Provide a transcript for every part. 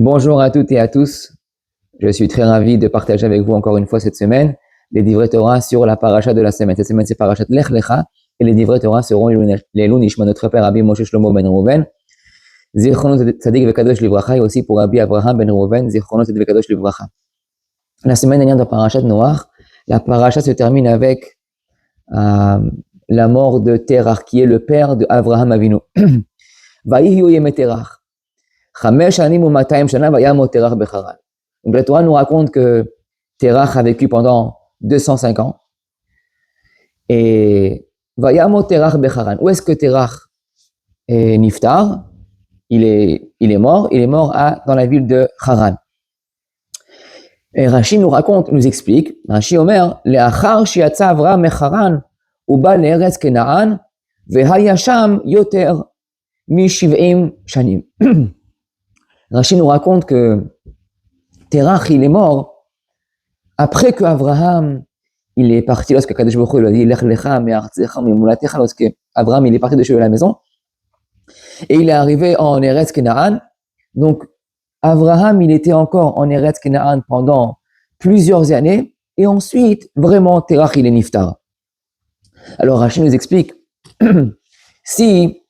Bonjour à toutes et à tous. Je suis très ravi de partager avec vous encore une fois cette semaine les divrei Torah sur la paracha de la semaine. Cette semaine, c'est parachat Lech Lecha et les divrei Torah seront les Nishma, notre père Rabbi Moshe Shlomo ben Reuven, Zichrono Tzadik Vekadosh Livracha, et aussi pour Rabbi Abraham ben Reuven, Zichrono Tzadik Vekadosh Livracha. La semaine dernière de parachat Noach, la paracha se termine avec la mort de Terach, qui est le père de Abraham Avinu. Vayihu Yeme Terach. Donc la Torah nous raconte que Terach a vécu pendant 205 ans. Et Vayamo Terach Becharan. Où est-ce que Terach est niftar? Il est mort dans la ville de Haran. Et Rashi nous raconte, nous explique, Rashi Omer, Le'achar shiatza Avraham mecharan, uba le'eretz Kenaan, vehaya sham yoter mi-shiv'im shanim. Rashi nous raconte que Terach, il est mort après que Abraham, il est parti, lorsque Kadosh Baruch Hu lui a dit Lech lecha me'artzecha me'molatecha, lorsque Abraham, il est parti de chez la maison, et il est arrivé en Eretz Kenaan. Donc, Abraham, il était encore en Eretz Kenaan pendant plusieurs années, et ensuite, vraiment, Terach, il est niftar. Alors, Rashi nous explique, si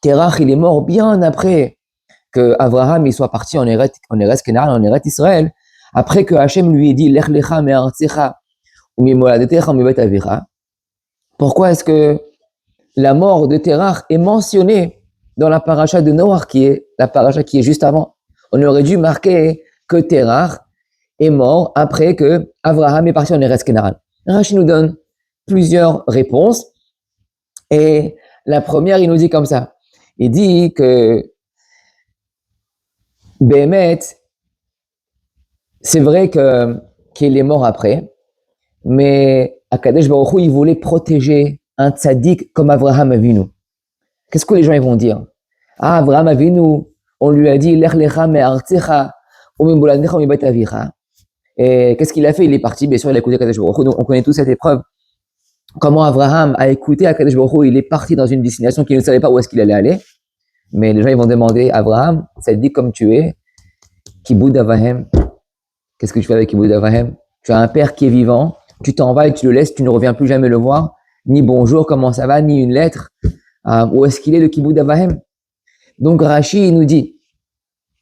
Terach, il est mort bien après que Abraham il soit parti en Eretz Kenaan, en Eretz Israël, après que Hachem lui ait dit Lech lecha me'artzecha u'mimoladetecha u'mibet avicha, pourquoi est-ce que la mort de Terach est mentionnée dans la paracha de Noach, qui est la paracha qui est juste avant? On aurait dû marquer que Terach est mort après que Abraham est parti en Eretz Kenaan. Rashi nous donne plusieurs réponses, et la première, il nous dit comme ça. Il dit que Bémet, c'est vrai qu'il est mort après, mais Akadosh Baruch Hu, il voulait protéger un tzaddik comme Abraham Avinu. Qu'est-ce que les gens ils vont dire? Ah, Abraham Avinu, on lui a dit Lech lecha me'artzecha u'mimoladecha u'mibet avicha. Et qu'est-ce qu'il a fait? Il est parti, bien sûr, il a écouté Akadosh Baruch Hu. Donc on connaît tous cette épreuve. Comment Abraham a écouté Akadosh Baruch Hu, il est parti dans une destination qu'il ne savait pas où est-ce qu'il allait aller. Mais les gens ils vont demander, Abraham, ça te dit comme tu es, Kibud Avahem. Qu'est-ce que tu fais avec Kibud Avahem? Tu as un père qui est vivant, tu t'en vas et tu le laisses, tu ne reviens plus jamais le voir, ni bonjour, comment ça va, ni une lettre. Où est-ce qu'il est le Kibud Avahem? Donc Rashi il nous dit,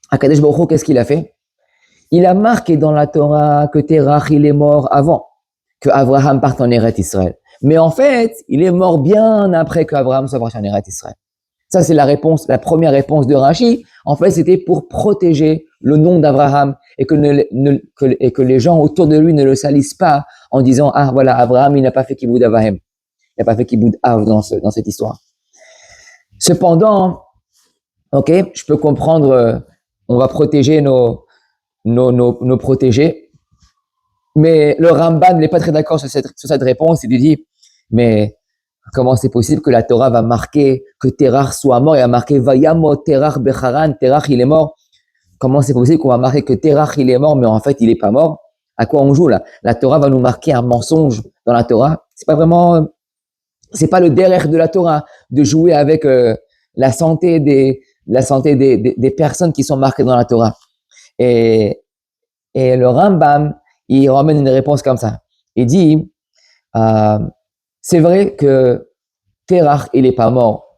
Akadosh Baruch Hu, qu'est-ce qu'il a fait? Il a marqué dans la Torah que Terach il est mort avant que Abraham parte en Eretz Israël. Mais en fait, il est mort bien après que Abraham soit parti en Eretz Israël. Ça, c'est la réponse, la première réponse de Rashi. En fait, c'était pour protéger le nom d'Abraham et que les gens autour de lui ne le salissent pas en disant, ah, voilà, Abraham, il n'a pas fait Kibud Avahem. Il n'a pas fait Kibud Av dans cette histoire. Cependant, ok, je peux comprendre, on va protéger nos protégés. Mais le Ramban n'est pas très d'accord sur cette réponse. Il lui dit, mais comment c'est possible que la Torah va marquer que Terach soit mort? Il a marqué Vayamo Terach Becharan, Terach il est mort. Comment c'est possible qu'on va marquer que Terach il est mort, mais en fait il est pas mort? À quoi on joue là? La Torah va nous marquer un mensonge dans la Torah. C'est pas vraiment, c'est pas le derrière de la Torah de jouer avec la santé des personnes qui sont marquées dans la Torah. Et le Rambam, il ramène une réponse comme ça. Il dit, c'est vrai que Terach, il est pas mort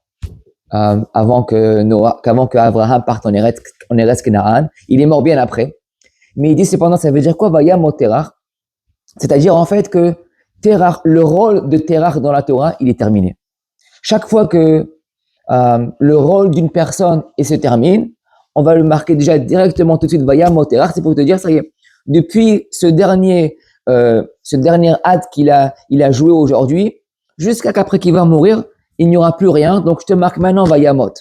avant que Abraham parte en Eretz Kenaan. Il est mort bien après. Mais il dit cependant, ça veut dire quoi? Vayamo Terach. C'est-à-dire en fait que Terach, le rôle de Terach dans la Torah, il est terminé. Chaque fois que le rôle d'une personne se termine, on va le marquer déjà directement tout de suite Vayamo Terach. C'est pour te dire, ça y est, depuis ce dernier acte qu'il a joué aujourd'hui, jusqu'à qu'après qu'il va mourir, il n'y aura plus rien, donc je te marque maintenant Vayamot.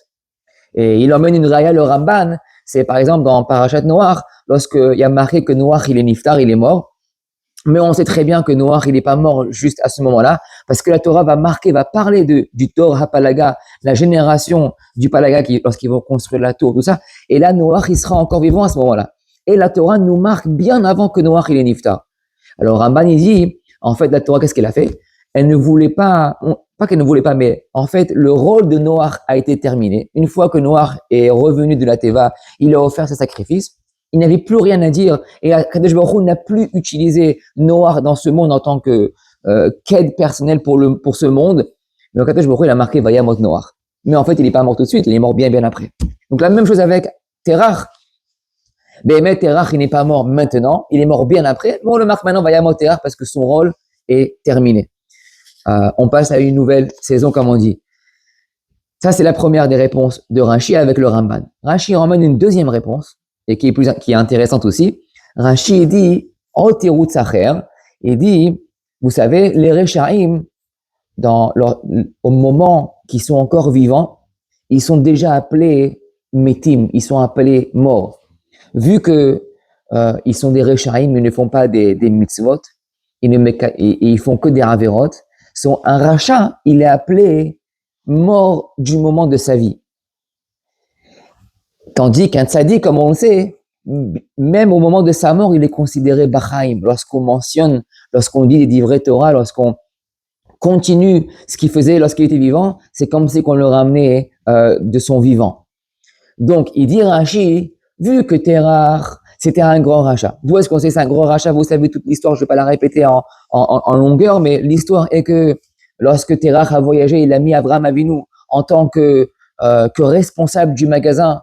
Et il emmène une raya, le Ramban, c'est par exemple dans Parashat Noach, lorsqu'il y a marqué que Noach il est niftar, il est mort, mais on sait très bien que Noach il n'est pas mort juste à ce moment-là, parce que la Torah va parler du Tor HaPalaga, la génération du Palaga lorsqu'ils vont construire la tour, tout ça, et là Noach il sera encore vivant à ce moment-là. Et la Torah nous marque bien avant que Noach il est niftar. Alors Ramban il dit, en fait la Torah qu'est-ce qu'elle a fait? elle ne voulait pas, pas qu'elle ne voulait pas, mais en fait, le rôle de Noach a été terminé. Une fois que Noach est revenu de la Teva, il a offert ses sacrifices. Il n'avait plus rien à dire. Et Kadosh Baruch Hu n'a plus utilisé Noach dans ce monde en tant que qu'aide personnelle pour ce monde. Donc Kadosh Baruch Hu, il a marqué Vayamot Noach. Mais en fait, il n'est pas mort tout de suite, il est mort bien après. Donc la même chose avec Terach. Béhémet, Terach, il n'est pas mort maintenant, il est mort bien après. Mais on le marque maintenant Vayamot Terach parce que son rôle est terminé. On passe à une nouvelle saison, comme on dit. Ça, c'est la première des réponses de Rashi avec le Ramban. Rashi emmène une deuxième réponse, et qui est intéressante aussi. Rashi dit, Otirut Sacher, il dit, vous savez, les Rechaim, au moment qu'ils sont encore vivants, ils sont déjà appelés Metim, ils sont appelés morts. Vu que ils sont des Rechaim, ils ne font pas des mitzvot, ils font que des Averot, un rachat, il est appelé mort du moment de sa vie. Tandis qu'un tzaddik, comme on le sait, même au moment de sa mort, il est considéré Bachaim. Lorsqu'on dit des divrei Torah, lorsqu'on continue ce qu'il faisait lorsqu'il était vivant, c'est comme si on le ramenait de son vivant. Donc, il dit Rashi, vu que Terach, c'était un grand rachat. D'où est-ce qu'on sait c'est un grand rachat? Vous savez toute l'histoire, je ne vais pas la répéter en longueur, mais l'histoire est que lorsque Terach a voyagé, il a mis Abraham Avinu en tant que responsable du magasin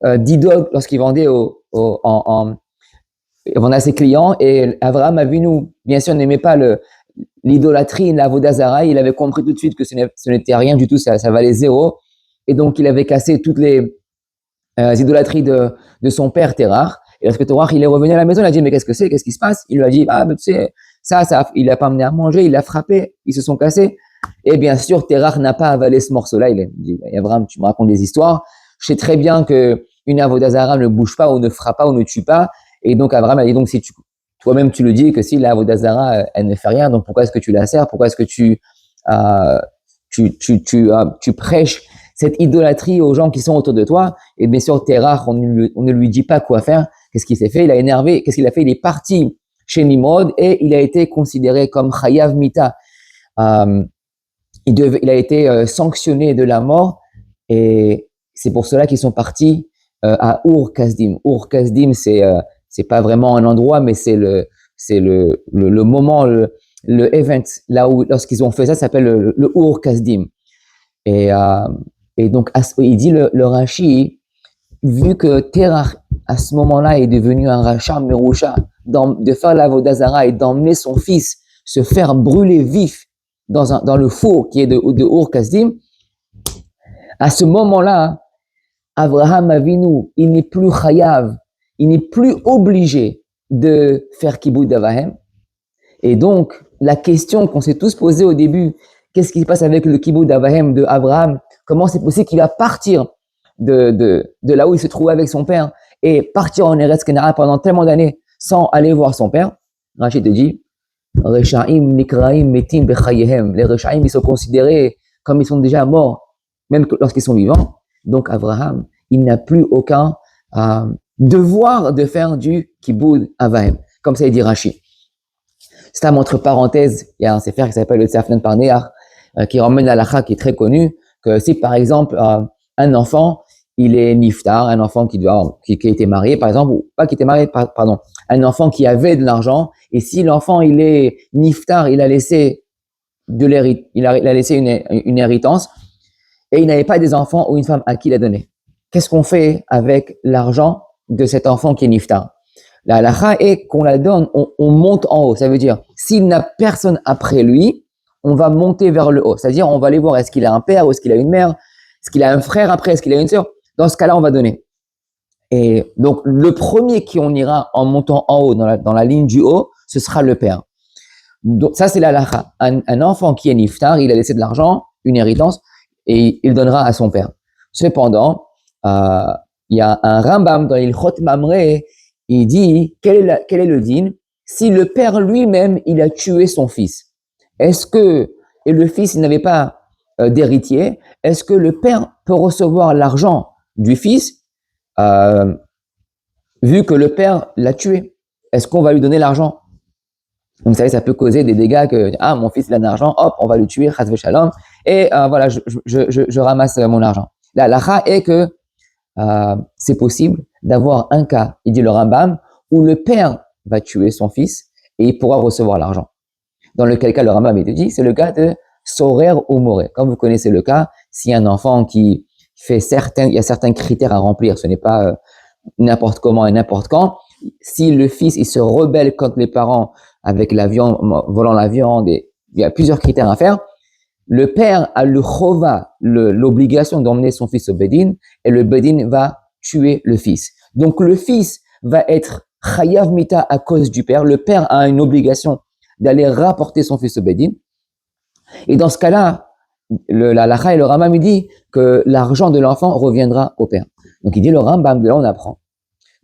d'idoles lorsqu'il vendait il vendait à ses clients. Et Abraham Avinu, bien sûr, n'aimait pas l'idolâtrie, la vodazara. Il avait compris tout de suite que ce n'était rien du tout, ça valait zéro. Et donc, il avait cassé toutes les idolâtries de son père Terach. Et lorsque Terach, il est revenu à la maison, il a dit, mais qu'est-ce que c'est? Qu'est-ce qui se passe? Il lui a dit, mais tu sais, ça, il l'a pas amené à manger, il l'a frappé, ils se sont cassés. Et bien sûr, Terach n'a pas avalé ce morceau-là. Il a dit, Abraham, tu me racontes des histoires. Je sais très bien que une avodazara ne bouge pas ou ne frappe pas ou ne tue pas. Et donc, Abraham a dit, donc, si toi-même tu le dis que si la avodazara, elle ne fait rien, donc pourquoi est-ce que tu la sers? Pourquoi est-ce que tu prêches cette idolâtrie aux gens qui sont autour de toi? Et bien sûr, Terach, on ne lui dit pas quoi faire. Qu'est-ce qu'il s'est fait? Il a énervé. Qu'est-ce qu'il a fait? Il est parti chez Nimrod et il a été considéré comme Chayav Mita. Il a été sanctionné de la mort et c'est pour cela qu'ils sont partis à Ur Kasdim. Ur Kasdim, c'est pas vraiment un endroit, mais c'est le moment, le event là où lorsqu'ils ont fait ça, ça s'appelle le Ur Kasdim. Et donc il dit le Rashi, vu que Terach à ce moment-là est devenu un rachat merusha, de faire la vodazara et d'emmener son fils se faire brûler vif dans le four qui est de Ur Kasdim, à ce moment-là, Abraham Avinu, il n'est plus chayav, il n'est plus obligé de faire kibbutz avahem. Et donc, la question qu'on s'est tous posée au début, qu'est-ce qui se passe avec le kibbutz avahem de Abraham? Comment c'est possible qu'il va partir de là où il se trouvait avec son père et partir en Eretz Kenara pendant tellement d'années sans aller voir son père? Rachid te dit, Rechaim nikraim metim bechayehem. Les Rechaim, ils sont considérés comme ils sont déjà morts, même lorsqu'ils sont vivants. Donc, Abraham, il n'a plus aucun devoir de faire du kibbutz avahem. Comme ça, il dit Rashi. C'est entre parenthèses, il y a un sefer qui s'appelle le Tzafnan Parneach, qui ramène la halakha qui est très connu, que si par exemple, un enfant, il est niftar, un enfant qui a été marié, par exemple, ou pas qui était marié, pardon, un enfant qui avait de l'argent, et si l'enfant, il est niftar, il a laissé il a laissé une héritance, et il n'avait pas des enfants ou une femme à qui il a donné. Qu'est-ce qu'on fait avec l'argent de cet enfant qui est niftar? La halakha est qu'on la donne, on monte en haut. Ça veut dire, s'il n'a personne après lui, on va monter vers le haut. C'est-à-dire, on va aller voir, est-ce qu'il a un père ou est-ce qu'il a une mère? Est-ce qu'il a un frère après? Est-ce qu'il a une sœur? Dans ce cas-là, on va donner. Et donc, le premier qui on ira en montant en haut, dans la ligne du haut, ce sera le père. Donc, ça, c'est la halakha. Un enfant qui est niftar, il a laissé de l'argent, une héritance, et il donnera à son père. Cependant, il y a un Rambam dans l'Ilchot Mamre, il dit, quel est le din? Si le père lui-même, il a tué son fils, et le fils, il n'avait pas d'héritier, est-ce que le père peut recevoir l'argent du fils, vu que le père l'a tué? Est-ce qu'on va lui donner l'argent? Donc, vous savez, ça peut causer des dégâts que, mon fils, il a de l'argent, hop, on va le tuer, chas v'shalom, et voilà, je ramasse mon argent. La halakha est que c'est possible d'avoir un cas, il dit le Rambam, où le père va tuer son fils et il pourra recevoir l'argent. Dans lequel cas le Rambam est dit, c'est le cas de sorer ou moré. Comme vous connaissez le cas, s'il y a un enfant qui fait il y a certains critères à remplir, ce n'est pas n'importe comment et n'importe quand. Si le fils, il se rebelle contre les parents avec la viande, volant la viande, et il y a plusieurs critères à faire, le père a le chova, l'obligation d'emmener son fils au bedin, et le bedin va tuer le fils. Donc le fils va être chayav mita à cause du père. Le père a une obligation d'aller rapporter son fils au bedin. Et dans ce cas-là, la halakha et le Rambam dit que l'argent de l'enfant reviendra au père. Donc il dit le Rambam, de là on apprend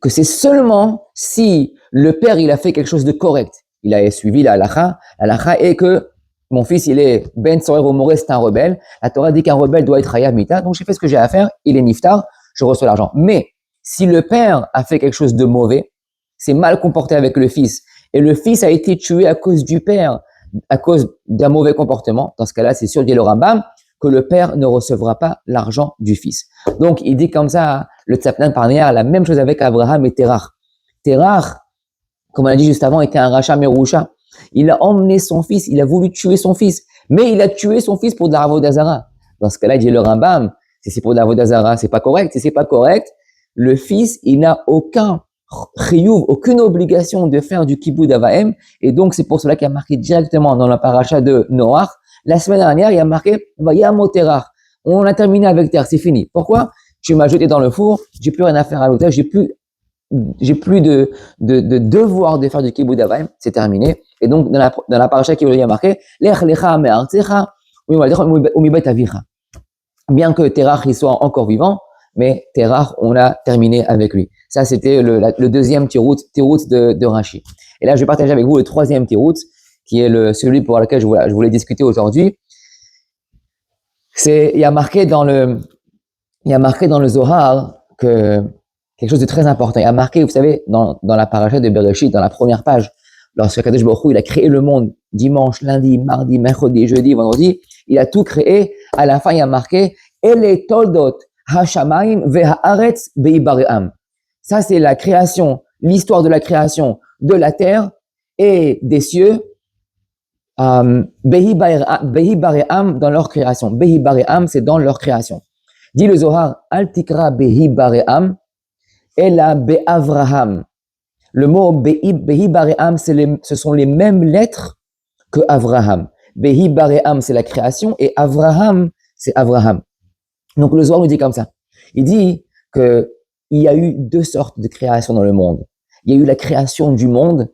que c'est seulement si le père il a fait quelque chose de correct, il a suivi la halakha est que mon fils il est ben sorer ou moré, c'est un rebelle. La Torah dit qu'un rebelle doit être chayav mita, donc j'ai fait ce que j'ai à faire, il est niftar, je reçois l'argent. Mais si le père a fait quelque chose de mauvais, s'est mal comporté avec le fils, et le fils a été tué à cause du père, à cause d'un mauvais comportement, dans ce cas-là, c'est sûr, dit le Rambam, que le père ne recevra pas l'argent du fils. Donc, il dit comme ça, le Tzapnan Parnéa, la même chose avec Abraham et Terach. Terach, comme on a dit juste avant, était un rachat Merusha. Il a emmené son fils, il a voulu tuer son fils, mais il a tué son fils pour de la Avodah Zara. Dans ce cas-là, il dit le Rambam, si c'est pour de la Avodah Zara, c'est pas correct. Si c'est pas correct, le fils, il n'a aucun chiyuv, aucune obligation de faire du kibbud avaim, et donc c'est pour cela qu'il y a marqué directement dans la paracha de Noach. La semaine dernière, il y a marqué Vayamo Terach. On a terminé avec Terach, c'est fini. Pourquoi? Tu m'as jeté dans le four, j'ai plus rien à faire avec toi, j'ai plus de devoir de faire du kibbud avaim, c'est terminé. Et donc dans la paracha qui il y a marqué Lech lecha me'artzecha u'mibet avicha. Bien que Terach il soit encore vivant, mais Terach, on a terminé avec lui. Ça, c'était le deuxième tirout de Rashi. Et là, je vais partager avec vous le troisième tirout, qui est celui pour lequel je voulais discuter aujourd'hui. Il y a marqué dans le Zohar que quelque chose de très important. Il y a marqué, vous savez, dans la paracha de Bereshit, dans la première page, lorsque Kadosh Baruch Hu, il a créé le monde dimanche, lundi, mardi, mercredi, jeudi, vendredi, il a tout créé. À la fin, il y a marqué Ele toldot Hashamayim ve'haaretz be'ibaream. Ça, c'est la création, l'histoire de la création de la terre et des cieux, be'ibaream dans leur création. Be'ibaream, c'est dans leur création. Dit le Zohar, al tikra be'ibaream, ela be'avraham. Le mot be'ibaream, ce sont les mêmes lettres que Avraham. Be'ibaream, c'est la création, et Avraham, c'est Avraham. Donc le Zohar nous dit comme ça. Il dit que il y a eu deux sortes de création dans le monde. Il y a eu la création du monde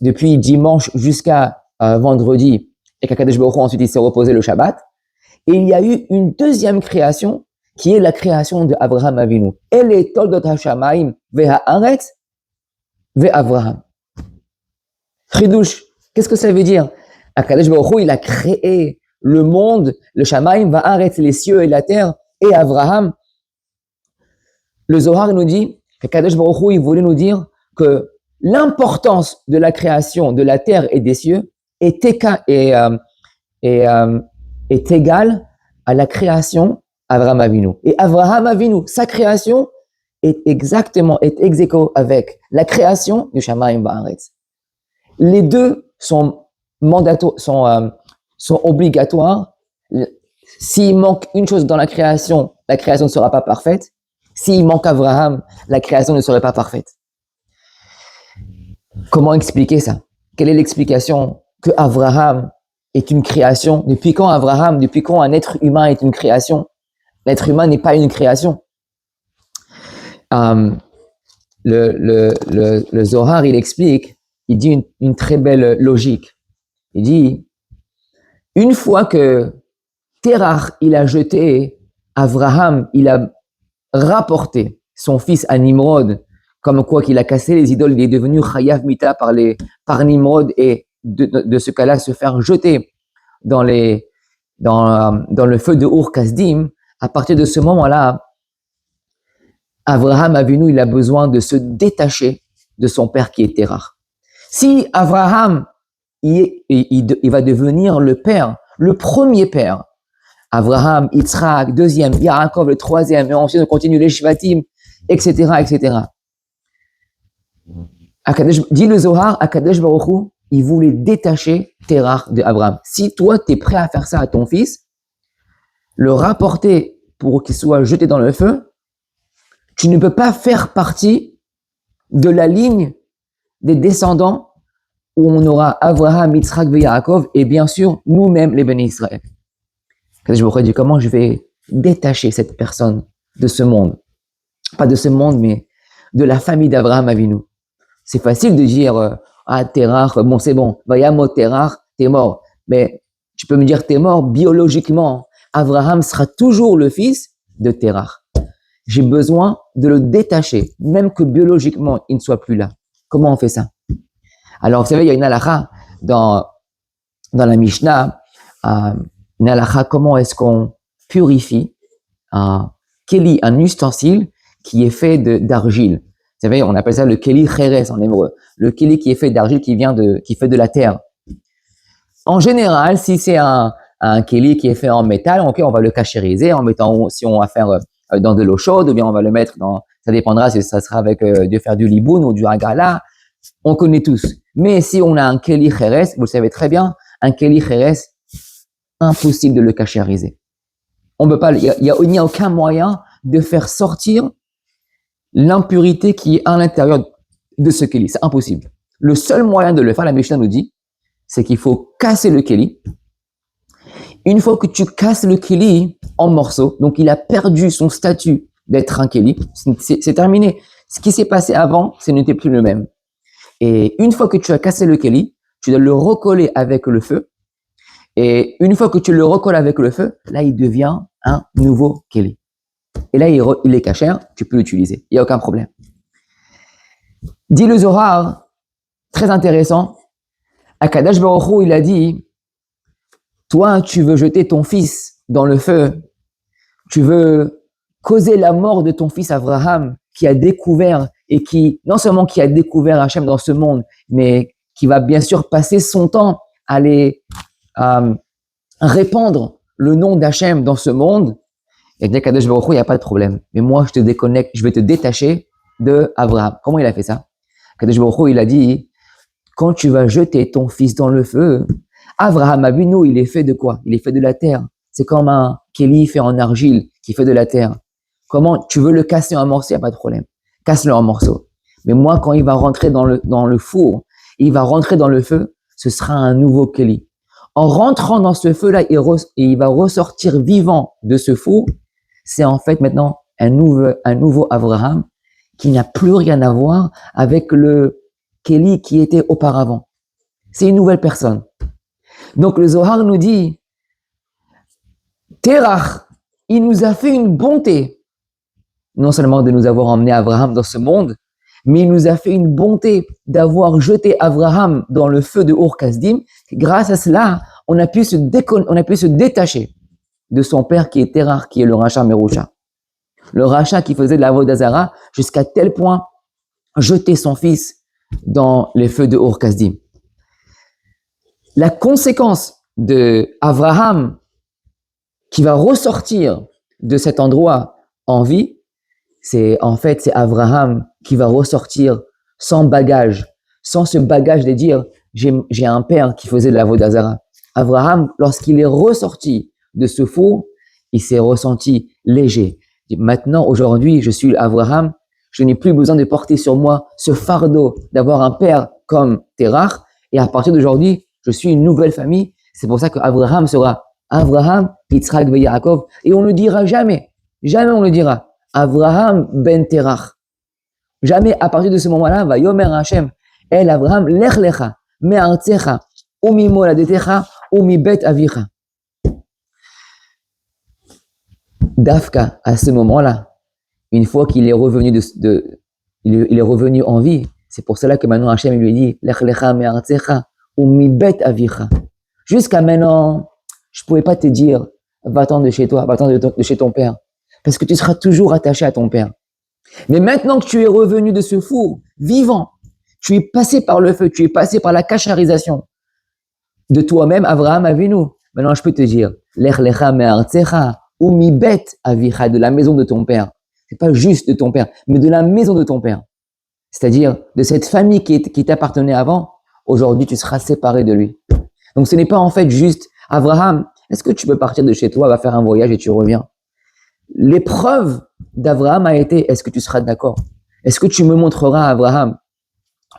depuis dimanche jusqu'à vendredi, et qu'Akadosh Baruch Hu ensuite il s'est reposé le Shabbat. Et il y a eu une deuxième création qui est la création de Abraham Avinu. Elle est toldot hashamayim ve'haaretz ve'avraham. Chidouche, qu'est-ce que ça veut dire? Akadosh Baruch Hu, il a créé le monde, le shamayim va'aretz, les cieux et la terre, et Abraham. Le Zohar nous dit que Kadosh Baruch Hu, il voulait nous dire que l'importance de la création de la terre et des cieux est égale à la création d'Avraham Avinu. Et Avraham Avinu, sa création est ex aequo avec la création du Shamayim Ba'aretz. Les deux sont obligatoires. S'il manque une chose dans la création ne sera pas parfaite. S'il manque Avraham, la création ne serait pas parfaite. Comment expliquer ça? Quelle est l'explication que Avraham est une création? Depuis quand un être humain est une création? L'être humain n'est pas une création. Le Zohar, il explique, il dit une très belle logique. Il dit, une fois que Terach, il a jeté Avraham, il a rapporté son fils à Nimrod, comme quoi qu'il a cassé les idoles, il est devenu chayav mita par Nimrod, et de ce cas-là se faire jeter dans le feu de Ur Kasdim. À partir de ce moment-là, Avraham Avinu, il a besoin de se détacher de son père qui est Terach. Si Avraham, il va devenir le père, le premier père. Abraham, Yitzhak, deuxième, Yaakov, le troisième, et ensuite on continue les Shvatim, etc., etc. Dit le Zohar, Akadosh Baruch Hu, il voulait détacher Terah de Abraham. Si toi, tu es prêt à faire ça à ton fils, le rapporter pour qu'il soit jeté dans le feu, tu ne peux pas faire partie de la ligne des descendants où on aura Abraham, Yitzhak et Yaakov, et bien sûr, nous-mêmes, les bénis Israël. Je me dis comment je vais détacher cette personne de ce monde. Pas de ce monde, mais de la famille d'Abraham Avinu. C'est facile de dire, Terah, bon, c'est bon, Vayamot Terah, t'es mort. Mais tu peux me dire, t'es mort biologiquement. Abraham sera toujours le fils de Terah. J'ai besoin de le détacher, même que biologiquement, il ne soit plus là. Comment on fait ça? Alors, vous savez, il y a une halakha dans la Mishnah, une halakha, comment est-ce qu'on purifie un keli, un ustensile qui est fait d'argile. Vous savez, on appelle ça le keli cheres en hébreu. Le keli qui est fait d'argile, qui fait de la terre. En général, si c'est un keli qui est fait en métal, okay, on va le cachériser en mettant, si on va faire dans de l'eau chaude, ou bien on va le mettre dans, ça dépendra si ça sera avec de faire du liboun ou du hagala. On connaît tous. Mais si on a un keli cheres, vous le savez très bien, un keli cheres, impossible de le cachériser. On peut pas, il n'y a aucun moyen de faire sortir l'impurité qui est à l'intérieur de ce keli. C'est impossible. Le seul moyen de le faire, la Mishnah nous dit, c'est qu'il faut casser le keli. Une fois que tu casses le keli en morceaux, donc il a perdu son statut d'être un keli, c'est terminé. Ce qui s'est passé avant, ce n'était plus le même. Et une fois que tu as cassé le keli, tu dois le recoller avec le feu. Et une fois que tu le recolles avec le feu, là, il devient un nouveau keli. Et là, il est cachère, tu peux l'utiliser. Il n'y a aucun problème. Dit le Zohar, très intéressant, Akadosh Baruch Hu, il a dit, toi, tu veux jeter ton fils dans le feu, tu veux causer la mort de ton fils Abraham, qui a découvert, et qui, non seulement qui a découvert Hachem dans ce monde, mais qui va bien sûr passer son temps à aller répandre le nom d'Hachem dans ce monde. Et dit Akadosh Baruch Hu, il n'y a pas de problème. Mais moi, je te déconnecte, je vais te détacher de Abraham. Comment il a fait ça? Akadosh Baruch Hu, il a dit, quand tu vas jeter ton fils dans le feu, Abraham Avinu, il est fait de quoi? Il est fait de la terre. C'est comme un keli fait en argile qui fait de la terre. Comment tu veux le casser en morceaux? Il n'y a pas de problème. Casse-le en morceaux. Mais moi, quand il va rentrer dans le four, il va rentrer dans le feu, ce sera un nouveau keli. En rentrant dans ce feu-là, il va ressortir vivant de ce four. C'est en fait maintenant un nouveau Abraham qui n'a plus rien à voir avec le keli qui était auparavant. C'est une nouvelle personne. Donc le Zohar nous dit, Terah, il nous a fait une bonté, non seulement de nous avoir emmené Abraham dans ce monde, mais il nous a fait une bonté d'avoir jeté Abraham dans le feu de Ur Kasdim. Grâce à cela, on a pu se détacher de son père qui est Terah, qui est le Racha Merusha. Le Racha qui faisait de la Avodah Zara jusqu'à tel point jeter son fils dans les feux de Ur Kasdim. La conséquence de Abraham qui va ressortir de cet endroit en vie, c'est Abraham qui va ressortir sans bagage, sans ce bagage de dire j'ai un père qui faisait de la Avodah Zara. Abraham, lorsqu'il est ressorti de ce four, il s'est ressenti léger. Maintenant, aujourd'hui, je suis Abraham, je n'ai plus besoin de porter sur moi ce fardeau d'avoir un père comme Terah, et à partir d'aujourd'hui, je suis une nouvelle famille. C'est pour ça que Abraham sera Abraham, Yitzhak et Yaakov, et on ne le dira jamais on le dira, Abraham ben Terah. Jamais à partir de ce moment-là, va Yomer Hashem, El Abraham, lech lecha, me'artzecha, umi moladetecha, umi bet avicha. Dafka, à ce moment-là, une fois qu'il est revenu il est revenu en vie, c'est pour cela que maintenant Hashem lui dit, lech lecha, me'artzecha, umi bet avicha. Jusqu'à maintenant, je pouvais pas te dire, va-t'en de chez toi, va-t'en de chez ton père, parce que tu seras toujours attaché à ton père. Mais maintenant que tu es revenu de ce four, vivant, tu es passé par le feu, tu es passé par la cacharisation, de toi-même, Avraham Avinu. Maintenant, je peux te dire, Lech lecha me'artzecha ou mi bet avicha, de la maison de ton père. C'est pas juste de ton père, mais de la maison de ton père. C'est-à-dire de cette famille qui t'appartenait avant, aujourd'hui tu seras séparé de lui. Donc ce n'est pas en fait juste, Avraham, est-ce que tu peux partir de chez toi, va faire un voyage et tu reviens? L'épreuve d'Avraham a été, est-ce que tu seras d'accord? Est-ce que tu me montreras, Avraham,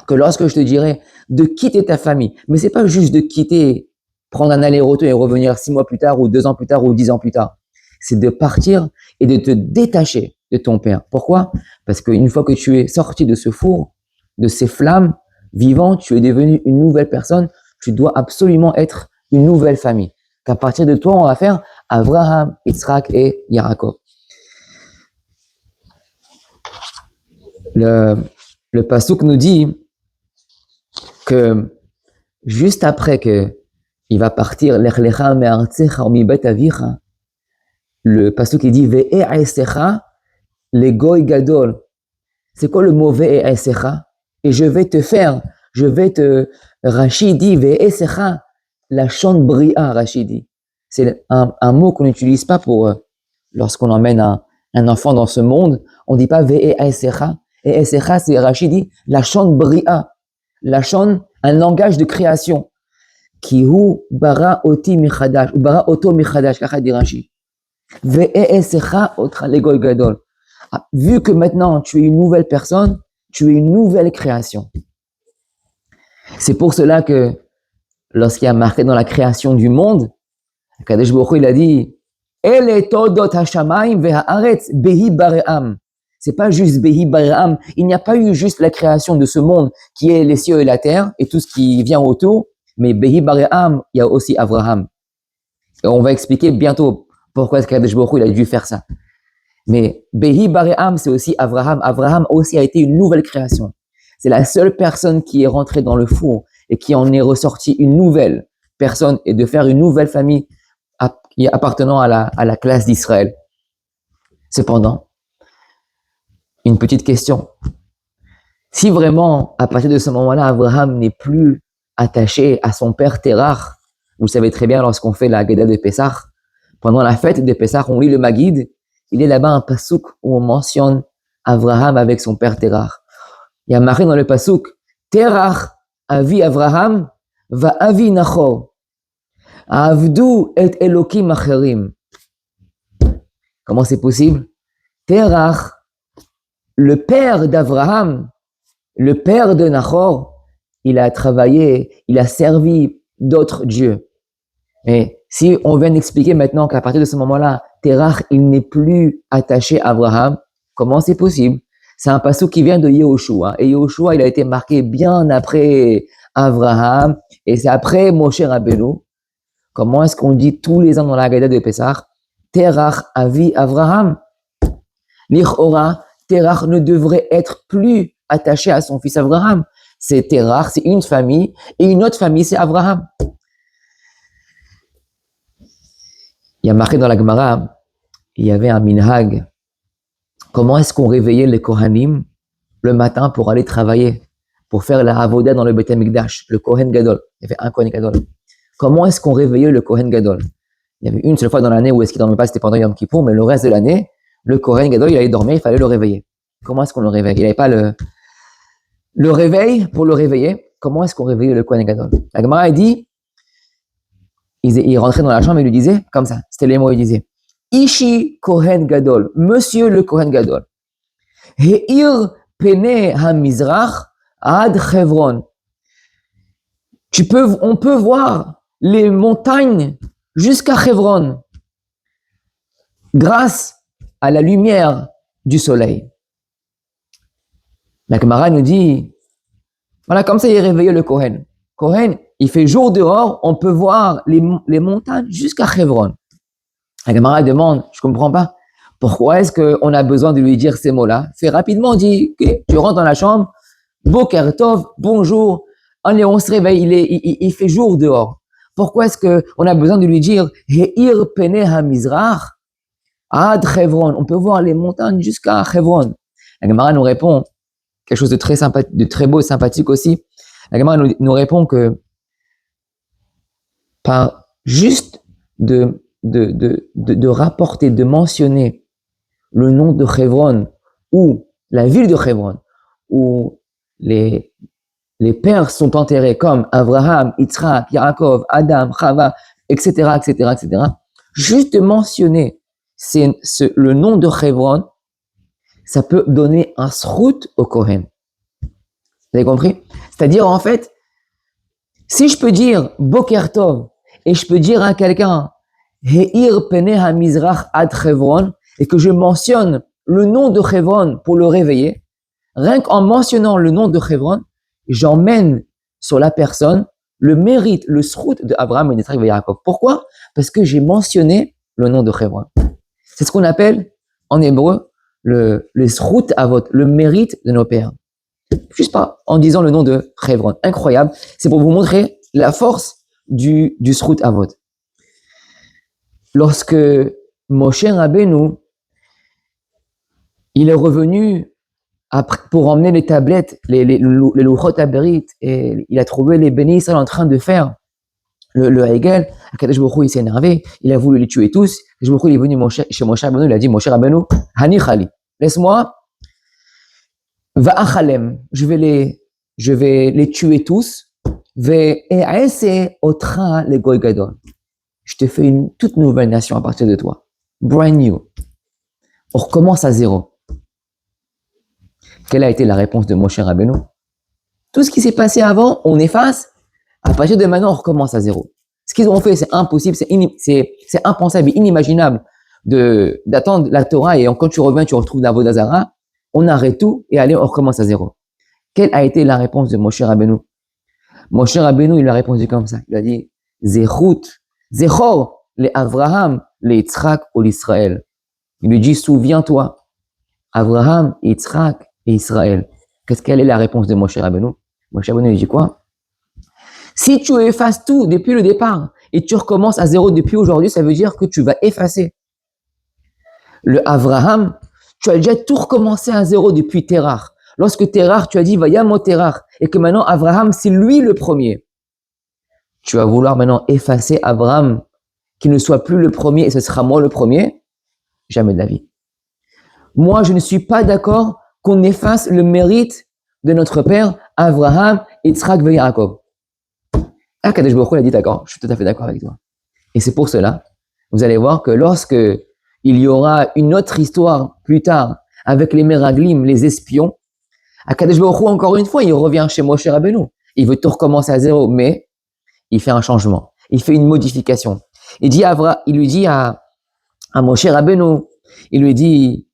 que lorsque je te dirai de quitter ta famille, mais c'est pas juste de quitter, prendre un aller-retour et revenir 6 mois plus tard, ou 2 ans plus tard, ou 10 ans plus tard. C'est de partir et de te détacher de ton père. Pourquoi? Parce qu'une fois que tu es sorti de ce four, de ces flammes vivantes, tu es devenu une nouvelle personne, tu dois absolument être une nouvelle famille. Qu'à partir de toi, on va faire Avraham, Yitzhak et Yaakov. Le pasuk nous dit que juste après que il va partir, Lech lecha me'artzecha mi bet avicha, le pasuk il dit ve'e'esecha le goy gadol. C'est quoi le mot ve'e'esecha? Et je vais te, Rashi dit ve'e'esecha, la shon bria, Rashi dit. C'est un mot qu'on n'utilise pas pour, lorsqu'on emmène un enfant dans ce monde, on dit pas ve'e'esecha. Et esecha, c'est Rashi dit, la shon bria. La shon, un langage de création. Kihu bara oti michadash, ou bara oto michadash, kaka dit Rashi. Ve'esecha otra legoy gadol. Vu que maintenant tu es une nouvelle personne, tu es une nouvelle création. C'est pour cela que lorsqu'il y a marqué dans la création du monde, Kadesh Baruch Hu, il a dit Ele todot hashamayim ve'haaretz behi bare'am. C'est pas juste behi bare'am. Il n'y a pas eu juste la création de ce monde qui est les cieux et la terre et tout ce qui vient autour, mais behi bare'am, il y a aussi Avraham. Et on va expliquer bientôt pourquoi Kadesh Baruch Hu, il a dû faire ça. Mais Behi Bare'am, c'est aussi Avraham. Avraham aussi a été une nouvelle création. C'est la seule personne qui est rentrée dans le four et qui en est ressortie une nouvelle personne et de faire une nouvelle famille appartenant à la classe d'Israël. Cependant, une petite question. Si vraiment, à partir de ce moment-là, Avraham n'est plus attaché à son père Terach, vous savez très bien lorsqu'on fait la Haggadah de Pessah, pendant la fête de Pessah, on lit le Maguid. Il est là-bas un pasuk où on mentionne Avraham avec son père Terach. Il y a marqué dans le pasuk, Terach avi Avraham va avi Nachor. Avdu et Elokim acherim. Comment c'est possible? Terach, le père d'Avraham, le père de Nachor, il a travaillé, il a servi d'autres dieux. Et si on vient d'expliquer maintenant qu'à partir de ce moment-là, Terach, il n'est plus attaché à Avraham, comment c'est possible? C'est un pasuk qui vient de Yehoshua. Et Yehoshua, il a été marqué bien après Avraham, et c'est après Moshe Rabbeinu. Comment est-ce qu'on dit tous les ans dans la Haggadah de Pessah, Terach avi Avraham? L'Ichora, Terach ne devrait être plus attaché à son fils Avraham. C'est Terach, c'est une famille, et une autre famille, c'est Avraham. Il y a marqué dans la Gemara, il y avait un minhag. Comment est-ce qu'on réveillait les Kohanim le matin pour aller travailler, pour faire la avoda dans le Beit HaMikdash, le Kohen Gadol. Il y avait un Kohen Gadol. Comment est-ce qu'on réveillait le Kohen Gadol? Il y avait une seule fois dans l'année où est-ce qu'il dormait pas, c'était pendant Yom Kippour, mais le reste de l'année, le Kohen Gadol, il allait dormir, il fallait le réveiller. Comment est-ce qu'on le réveille? Il n'avait pas le réveil pour le réveiller. Comment est-ce qu'on réveillait le Kohen Gadol? La Gemara, il dit, il rentrait dans la chambre et il lui disait, comme ça, c'était les mots, il disait, Ishi Kohen Gadol, monsieur le Kohen Gadol. He'ir pene ha-mizrach ad Chevron. On peut voir les montagnes jusqu'à Chevron grâce à la lumière du soleil. La Gemara nous dit, voilà, comme ça il réveillait le Kohen. Kohen, il fait jour dehors, on peut voir les montagnes jusqu'à Chevron. La Gemara demande, je comprends pas, pourquoi est-ce qu'on a besoin de lui dire ces mots-là? Fais rapidement, dis, okay, tu rentres dans la chambre, Boker Tov, bonjour, allez, on se réveille, il fait jour dehors. Pourquoi est-ce qu'on a besoin de lui dire, He'ir pene ha-mizrach ad Chevron, on peut voir les montagnes jusqu'à Chevron. La Gemara nous répond quelque chose de très beau et sympathique aussi. La Gemara nous répond que par juste de rapporter, de mentionner le nom de Hebron ou la ville de Hebron où les pères sont enterrés comme Abraham, Yitzhak, Yaakov, Adam, Chava, etc., etc., etc. Juste de mentionner le nom de Hebron, ça peut donner un srout au Kohen. Vous avez compris? C'est-à-dire, en fait, si je peux dire Boker Tov et je peux dire à quelqu'un Heir Pene HaMizrach Ad Hebron et que je mentionne le nom de Hebron pour le réveiller, rien qu'en mentionnant le nom de Hebron, j'emmène sur la personne le mérite, le srout de Abraham, Yitzhak et Yaakov. Pourquoi? Parce que j'ai mentionné le nom de Hebron. C'est ce qu'on appelle en hébreu le srout avot, le mérite de nos pères. Juste pas en disant le nom de Hebron. Incroyable. C'est pour vous montrer la force du srout avot. Lorsque Moshe Rabbeinu, il est revenu après, pour emmener les tablettes, les louchot aberit, et il a trouvé les bénis Israël en train de faire le Hegel. Akadosh Baruch Hu, il s'est énervé, il a voulu les tuer tous. Akadosh Baruch Hu, il est venu chez Moshe Rabbeinu, il a dit, Moshe Rabbeinu, Hani Chali, laisse-moi, va achalem, je vais les tuer tous, ve'e'ase otra le goy gadol. Je te fais une toute nouvelle nation à partir de toi. Brand new. On recommence à zéro. Quelle a été la réponse de Moshe Rabbeinu? Tout ce qui s'est passé avant, on efface. À partir de maintenant, on recommence à zéro. Ce qu'ils ont fait, c'est impossible, c'est impensable, inimaginable d'attendre la Torah et quand tu reviens, tu retrouves la Avodah Zarah. On arrête tout et allez, on recommence à zéro. Quelle a été la réponse de Moshe Rabbeinu? Moshe Rabbeinu, il a répondu comme ça. Il a dit, Zechor, les Avraham, les Yitzhak ou l'Israël. Il lui dit, souviens-toi, Avraham, Yitzhak et Israël. Quelle est la réponse de Moshe Rabbeinu? Moshe Rabbeinu, il dit quoi? Si tu effaces tout depuis le départ et tu recommences à zéro depuis aujourd'hui, ça veut dire que tu vas effacer. Le Avraham, tu as déjà tout recommencé à zéro depuis Terach. Lorsque Terach, tu as dit Vayamo Terach, et que maintenant Avraham, c'est lui le premier. Tu vas vouloir maintenant effacer Abraham, qui ne soit plus le premier, et ce sera moi le premier? Jamais de la vie. Moi, je ne suis pas d'accord qu'on efface le mérite de notre père, Abraham, Yitzhak et Yaakov. Akadosh Baruch Hu a dit d'accord, je suis tout à fait d'accord avec toi. Et c'est pour cela, vous allez voir que lorsque il y aura une autre histoire plus tard avec les Meraglim, les espions, Akadosh Baruch Hu, encore une fois, il revient chez Moshe Rabbeinu. Il veut tout recommencer à zéro, mais il fait un changement, il fait une modification. Il lui dit à Moshe Rabbeinu, il lui dit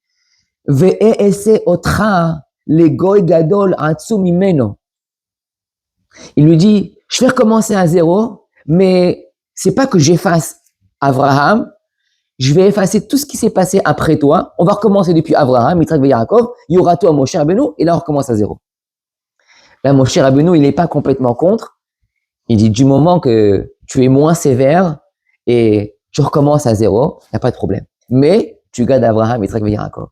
Ve'ese otra le goy gadol atzu mimeno. Il lui dit, je vais recommencer à zéro, mais c'est pas que j'efface Abraham, je vais effacer tout ce qui s'est passé après toi. On va recommencer depuis Abraham, Yitzhak et Yaakov, il y aura toi, Moshe Rabbeinu, et là on recommence à zéro. Là, Moshe Rabbeinu, il n'est pas complètement contre. Il dit, du moment que tu es moins sévère et tu recommences à zéro, il n'y a pas de problème. Mais tu gardes Abraham, Yitzhak et Yaakov.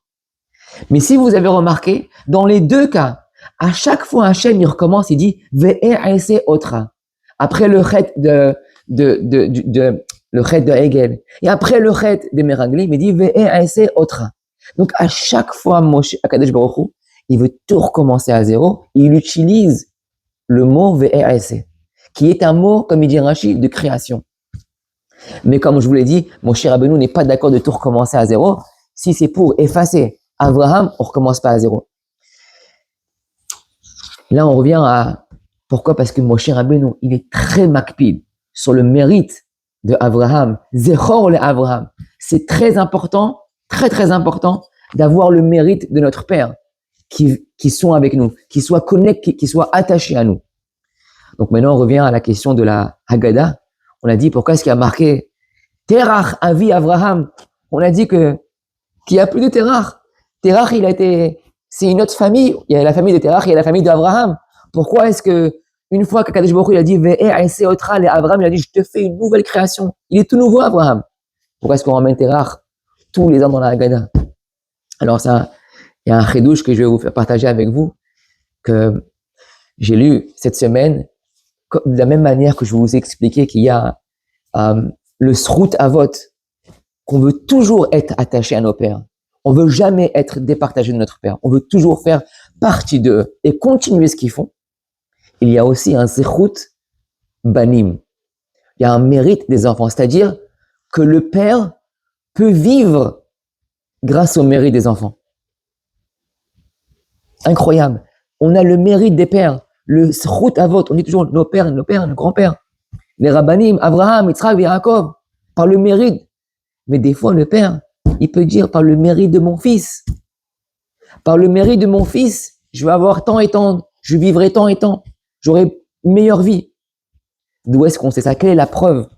Mais si vous avez remarqué, dans les deux cas, à chaque fois Hachem, il recommence, il dit Ve'ese otra. Après le chet le chet de Hegel. Et après le chet de Meraglim, il dit Ve'ese otra. Donc à chaque fois, Moshe, Akadosh Baruch Hu, il veut tout recommencer à zéro. Il utilise le mot Ve'ese, qui est un mot, comme il dit Rashi, de création. Mais comme je vous l'ai dit, Moshe Rabbeinu n'est pas d'accord de tout recommencer à zéro. Si c'est pour effacer Abraham, on recommence pas à zéro. Là, on revient à pourquoi? Parce que Moshe Rabbeinu, il est très makpid sur le mérite de Abraham. Zechor le Abraham. C'est très important, très très important d'avoir le mérite de notre père qui sont avec nous, qui soient connectés, qui soient attachés à nous. Donc maintenant, on revient à la question de la Haggadah. On a dit pourquoi est-ce qu'il y a marqué Terach avi Abraham. On a dit qu'il n'y a plus de Terach. Terach, c'est une autre famille. Il y a la famille de Terach, il y a la famille d'Abraham. Pourquoi est-ce que, une fois qu'Akadosh Baruch Hu, il a dit, Ve'ese otra le Abraham, il a dit, je te fais une nouvelle création. Il est tout nouveau, Abraham. Pourquoi est-ce qu'on ramène Terach tous les ans dans la Haggadah? Alors ça, il y a un chidouche que je vais vous faire partager avec vous, que j'ai lu cette semaine, de la même manière que je vous ai expliqué qu'il y a le srout avot, qu'on veut toujours être attaché à nos pères. On veut jamais être départagé de notre père. On veut toujours faire partie d'eux et continuer ce qu'ils font. Il y a aussi un zechut banim. Il y a un mérite des enfants, c'est-à-dire que le père peut vivre grâce au mérite des enfants. Incroyable. On a le mérite des pères. Le zechut avot, on dit toujours nos pères, nos grands-pères. Les rabbanim, Abraham, Yitzhak, Yaakov, par le mérite. Mais des fois, le père, il peut dire par le mérite de mon fils. Par le mérite de mon fils, je vais avoir tant et tant, je vivrai tant et tant, j'aurai une meilleure vie. D'où est-ce qu'on sait ça? Quelle est la preuve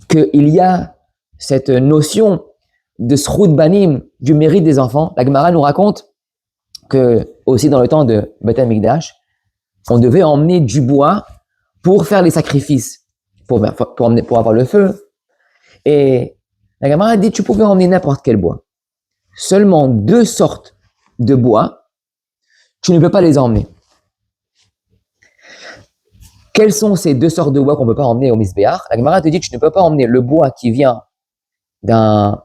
qu'il y a cette notion de srout banim, du mérite des enfants? La Gemara nous raconte que, aussi dans le temps de Beth Amikdash, on devait emmener du bois pour faire les sacrifices, pour avoir le feu. Et la Gemara dit, tu pouvais emmener n'importe quel bois. Seulement 2 sortes de bois, tu ne peux pas les emmener. Quelles sont ces 2 sortes de bois qu'on ne peut pas emmener au Misbéach? La Gemara te dit que tu ne peux pas emmener le bois qui vient d'un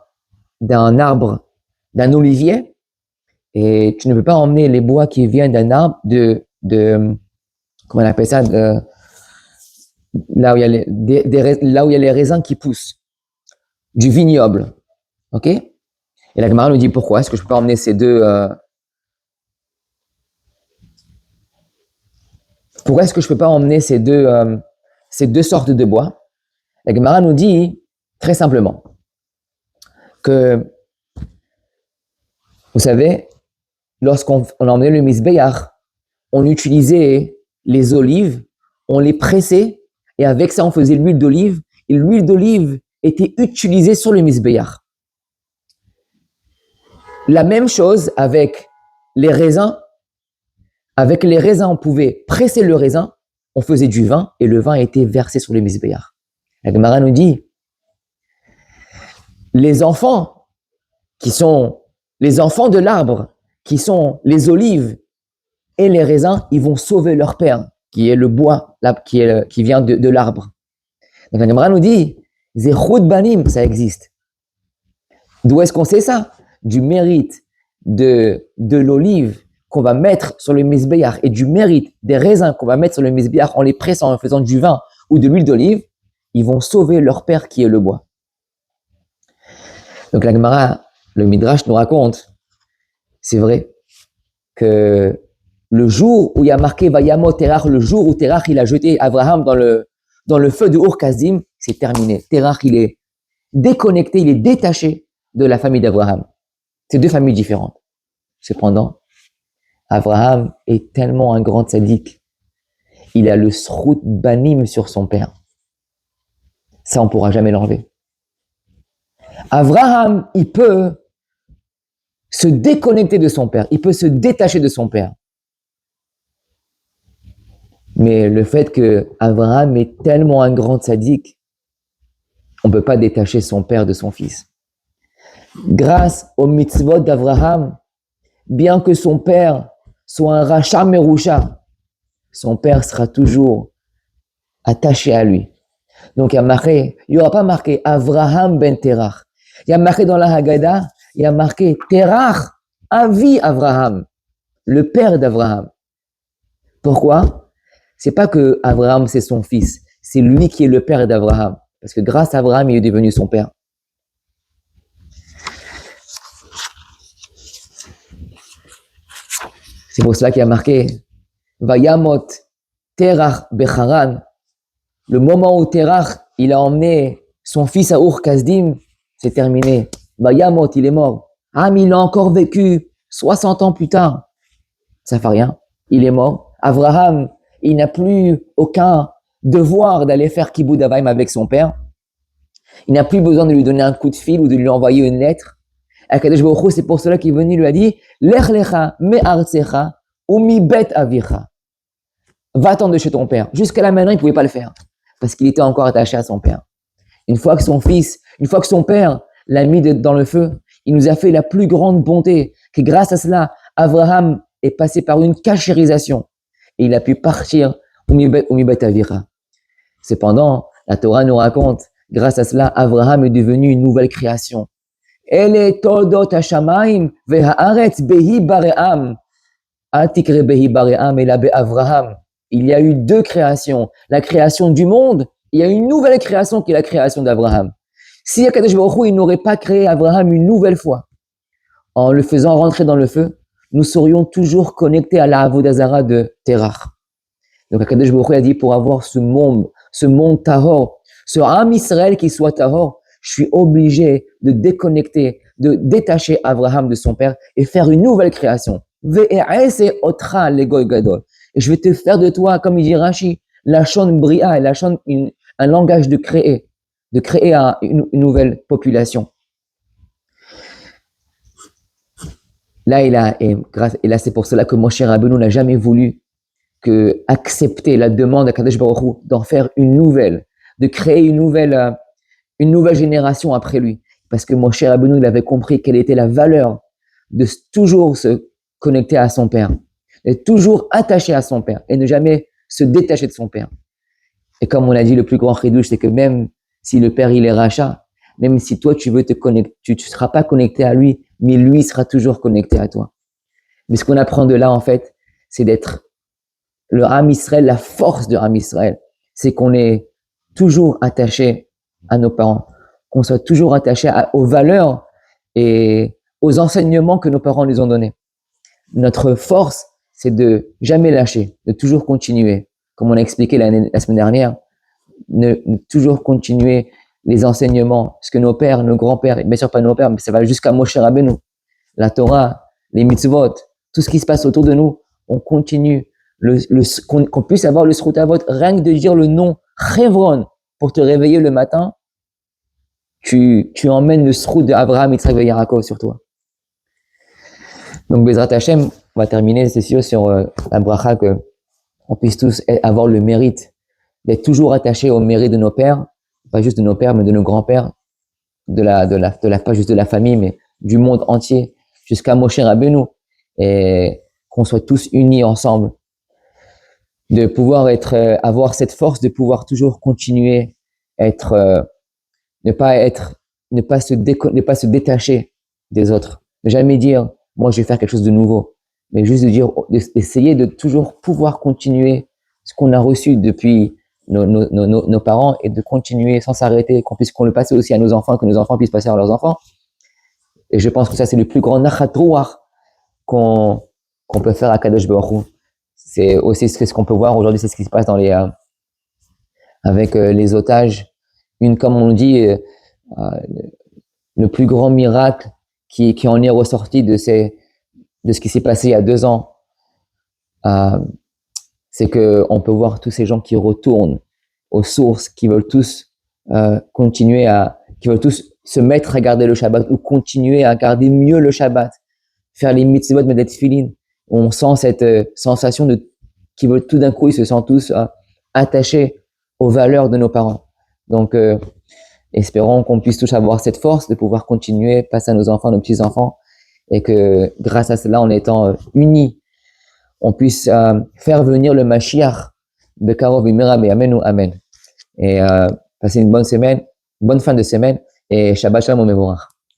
arbre, d'un olivier, et tu ne peux pas emmener les bois qui viennent d'un arbre comment on appelle ça, là où il y a les raisins qui poussent, du vignoble, ok? Et la Gemara nous dit pourquoi est-ce que je peux pas emmener ces deux pourquoi est-ce que je peux pas emmener ces deux sortes de bois? La Gemara nous dit très simplement que, vous savez, lorsqu'on emmenait le misbéach, on utilisait les olives, on les pressait, et avec ça on faisait l'huile d'olive, et l'huile d'olive était utilisée sur le misbéach. La même chose avec les raisins. Avec les raisins, on pouvait presser le raisin, on faisait du vin, et le vin était versé sur le misbéach. La Gemara nous dit, les enfants qui sont les enfants de l'arbre, qui sont les olives et les raisins, ils vont sauver leur père, qui est le bois, qui vient de l'arbre. Donc la Gemara nous dit, zechut banim, ça existe. D'où est-ce qu'on sait ça? Du mérite de l'olive qu'on va mettre sur le misbéach et du mérite des raisins qu'on va mettre sur le misbéach en les pressant, en faisant du vin ou de l'huile d'olive, ils vont sauver leur père qui est le bois. Donc la Gemara, le Midrash nous raconte, c'est vrai, que le jour où il y a marqué Vayamo Terach, le jour où Terach il a jeté Abraham dans le feu de Ur Kasdim, c'est terminé. Terach il est déconnecté, il est détaché de la famille d'Abraham. C'est 2 familles différentes. Cependant, Abraham est tellement un grand tzaddik, il a le srout banim sur son père. Ça, on ne pourra jamais l'enlever. Abraham, il peut se déconnecter de son père, il peut se détacher de son père. Mais le fait que Abraham est tellement un grand tzaddik, on ne peut pas détacher son père de son fils. Grâce au mitzvot d'Abraham, bien que son père soit un rachat merusha, son père sera toujours attaché à lui. Donc il n'y aura pas marqué Avraham ben Terach. Il y a marqué dans la Haggadah, il y a marqué Terach, Avi Avraham, le père d'Avraham. Pourquoi? C'est pas que Avraham c'est son fils, c'est lui qui est le père d'Avraham. Parce que grâce à Avraham, il est devenu son père. C'est pour cela qu'il y a marqué Vayamot Terach Becharan. Le moment où Terach il a emmené son fils à Ur Kasdim, c'est terminé. Vayamot, il est mort. Mais il a encore vécu 60 ans plus tard. Ça fait rien. Il est mort. Avraham, il n'a plus aucun devoir d'aller faire Kibbout Avayim avec son père. Il n'a plus besoin de lui donner un coup de fil ou de lui envoyer une lettre. Akadosh Baruch Hu, c'est pour cela qu'il est venu, lui a dit Lech lecha me'artzecha ou mi bet avicha. Va-t'en de chez ton père. Jusqu'à là maintenant, il ne pouvait pas le faire parce qu'il était encore attaché à son père. Une fois que son père l'a mis dans le feu, il nous a fait la plus grande bonté, que grâce à cela, Abraham est passé par une cachérisation et il a pu partir ou mi bet avicha. Cependant, La Torah nous raconte, grâce à cela, Abraham est devenu une nouvelle création. Ele todot hashamayim vehaaretz behi baream. Atikre behi baream ela be'Avraham. Il y a eu deux créations. La création du monde, il y a une nouvelle création qui est la création d'Abraham. Si Akadosh Baruch Hu, il n'aurait pas créé Abraham une nouvelle fois, en le faisant rentrer dans le feu, nous serions toujours connectés à la Avodah Zara de Terach. Donc Akadosh Baruch Hu a dit, pour avoir ce monde tahor, ce Am Israël qui soit tahor, je suis obligé de déconnecter, de détacher Abraham de son père et faire une nouvelle création. Et je vais te faire de toi, comme il dit Rashi, la Shon Bria, un langage de créer une nouvelle population. Là, et c'est pour cela que Moshe Rabbeinu n'a jamais voulu accepter la demande à Kadosh Baruch Hu d'en faire une nouvelle, de créer une nouvelle génération après lui. Parce que Moshe Rabbeinu, il avait compris quelle était la valeur de toujours se connecter à son père, d'être toujours attaché à son père et ne jamais se détacher de son père. Et comme on a dit, le plus grand chidouche, c'est que même si le père, il est rachat, même si toi, tu veux te connecter, tu ne seras pas connecté à lui, mais lui sera toujours connecté à toi. Mais ce qu'on apprend de là, en fait, c'est d'être le Am Israël, la force de Am Israël, c'est qu'on est toujours attaché à nos parents, qu'on soit toujours attaché aux valeurs et aux enseignements que nos parents nous ont donnés. Notre force, c'est de jamais lâcher, de toujours continuer. Comme on a expliqué la semaine dernière, de toujours continuer les enseignements, ce que nos pères, nos grands-pères, bien sûr pas nos pères, mais ça va jusqu'à Moshe Rabbeinu, la Torah, les mitzvot, tout ce qui se passe autour de nous, on continue, qu'on puisse avoir le srout avot, rien que de dire le nom Chevron pour te réveiller le matin, tu emmènes le srout d'Abraham, Yitzhak et Yaakov sur toi. Donc Bezrat Hashem, on va terminer, c'est sûr, sur la bracha que on puisse tous avoir le mérite d'être toujours attachés au mérite de nos pères, pas juste de nos pères, mais de nos grands-pères, pas juste de la famille, mais du monde entier, jusqu'à Moshe Rabbeinu, et qu'on soit tous unis ensemble, de pouvoir avoir cette force de pouvoir toujours continuer, ne pas se détacher des autres, ne jamais dire, moi je vais faire quelque chose de nouveau, mais juste d'essayer de toujours pouvoir continuer ce qu'on a reçu depuis nos parents et de continuer sans s'arrêter, qu'on le passe aussi à nos enfants, que nos enfants puissent passer à leurs enfants. Et je pense que ça, c'est le plus grand nachat ruach qu'on peut faire à Kadosh Baruch Hu. C'est aussi ce qu'on peut voir aujourd'hui, c'est ce qui se passe avec les otages. Comme on dit, le plus grand miracle qui en est ressorti de ce qui s'est passé il y a 2 ans, c'est qu'on peut voir tous ces gens qui retournent aux sources, qui veulent tous qui veulent tous se mettre à garder le Shabbat ou continuer à garder mieux le Shabbat, faire les mitzvot, mettre des tefillin. On sent cette sensation qui veulent tout d'un coup, ils se sentent tous attachés aux valeurs de nos parents. Donc, espérons qu'on puisse tous avoir cette force de pouvoir continuer, passer à nos enfants, nos petits-enfants, et que grâce à cela, en étant unis, on puisse faire venir le Mashiach de Karov Bimera Amenu Amen. Et passer une bonne semaine, bonne fin de semaine, et Shabbat Shalom Mevorach.